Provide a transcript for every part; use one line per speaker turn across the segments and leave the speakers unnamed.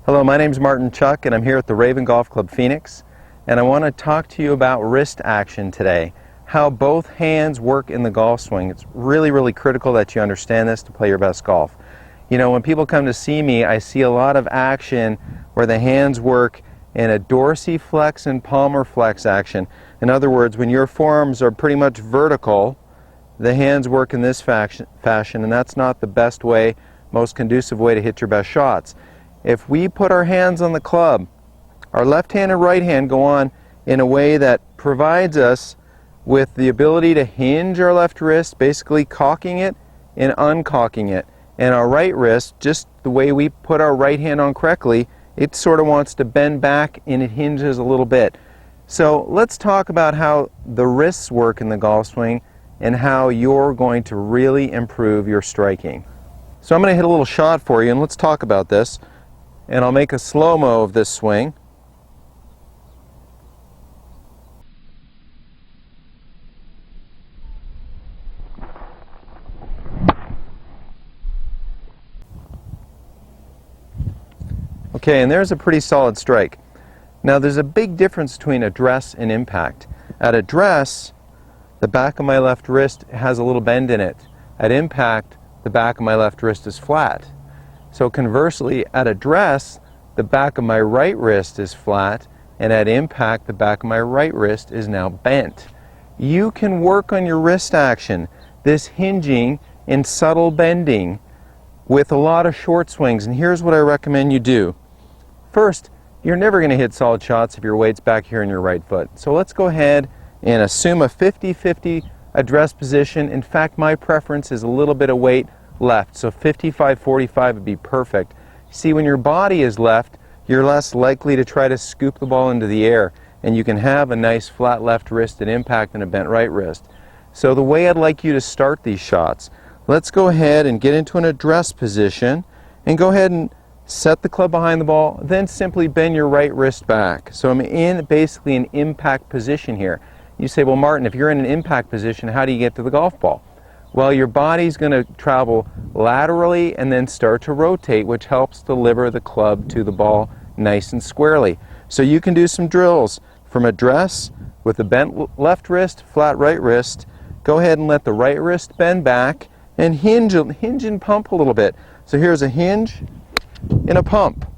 Hello, my name is Martin Chuck and I'm here at the Raven Golf Club Phoenix, and I want to talk to you about wrist action today, how both hands work in the golf swing. It's really critical that you understand this to play your best golf. You know, when people come to see me, I see a lot of action where the hands work in a dorsiflex and palmar flex action. In other words, when your forearms are pretty much vertical, the hands work in this fashion, and that's not the best way, most conducive way to hit your best shots. If we put our hands on the club, our left hand and right hand go on in a way that provides us with the ability to hinge our left wrist, basically cocking it and uncocking it. And our right wrist, just the way we put our right hand on correctly, it sort of wants to bend back and it hinges a little bit. So let's talk about how the wrists work in the golf swing and how you're going to really improve your striking. So I'm going to hit a little shot for you, and let's talk about this. And I'll make a slow-mo of this swing. Okay, and there's a pretty solid strike. Now there's a big difference between address and impact. At address, the back of my left wrist has a little bend in it. At impact, the back of my left wrist is flat. So conversely, at address, the back of my right wrist is flat, and at impact, the back of my right wrist is now bent. You can work on your wrist action, this hinging and subtle bending, with a lot of short swings, and here's what I recommend you do. First, you're never going to hit solid shots if your weight's back here in your right foot. So let's go ahead and assume a 50-50 address position. In fact, my preference is a little bit of weight left, so 55-45 would be perfect. See, when your body is left, you're less likely to try to scoop the ball into the air, and you can have a nice flat left wrist at impact and a bent right wrist. So the way I'd like you to start these shots, let's go ahead and get into an address position and go ahead and set the club behind the ball, then simply bend your right wrist back. So I'm in basically an impact position here. You say, well, Martin, if you're in an impact position, how do you get to the golf ball? Well, your body's going to travel laterally and then start to rotate, which helps deliver the club to the ball nice and squarely. So you can do some drills from address with the bent left wrist, flat right wrist. Go ahead and let the right wrist bend back and hinge and pump a little bit. So here's a hinge and a pump.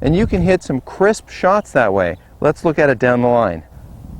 And you can hit some crisp shots that way. Let's look at it down the line.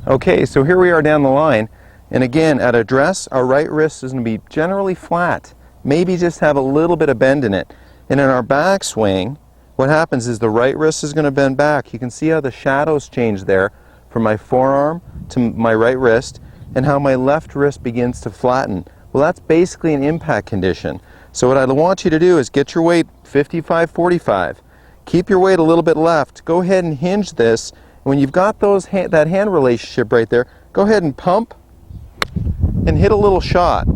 Okay, so here we are down the line. And again, at address, our right wrist is going to be generally flat, maybe just have a little bit of bend in it. And in our backswing, what happens is the right wrist is going to bend back. You can see how the shadows change there from my forearm to my right wrist, and how my left wrist begins to flatten. Well, that's basically an impact condition. So what I want you to do is get your weight 55-45. Keep your weight a little bit left. Go ahead and hinge this. When you've got that hand relationship right there, go ahead and pump and hit a little shot.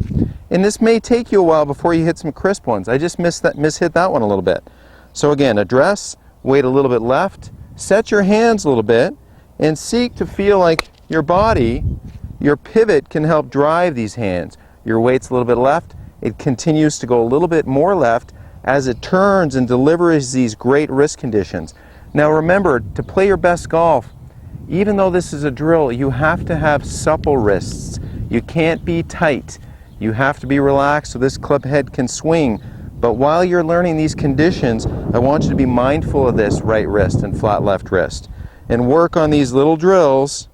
And this may take you a while before you hit some crisp ones. I just mishit that one a little bit. So again, address, weight a little bit left, set your hands a little bit, and seek to feel like your body, your pivot can help drive these hands. Your weight's a little bit left, it continues to go a little bit more left as it turns and delivers these great wrist conditions. Now remember, to play your best golf, even though this is a drill, you have to have supple wrists. You can't be tight. You have to be relaxed so this club head can swing. But while you're learning these conditions, I want you to be mindful of this right wrist and flat left wrist, and work on these little drills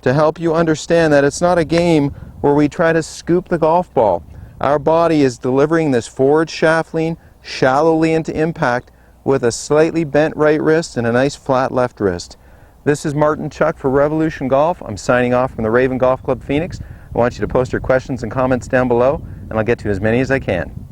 to help you understand that it's not a game where we try to scoop the golf ball. Our body is delivering this forward shaft lean shallowly into impact with a slightly bent right wrist and a nice flat left wrist. This is Martin Chuck for Revolution Golf. I'm signing off from the Raven Golf Club Phoenix. I want you to post your questions and comments down below, and I'll get to as many as I can.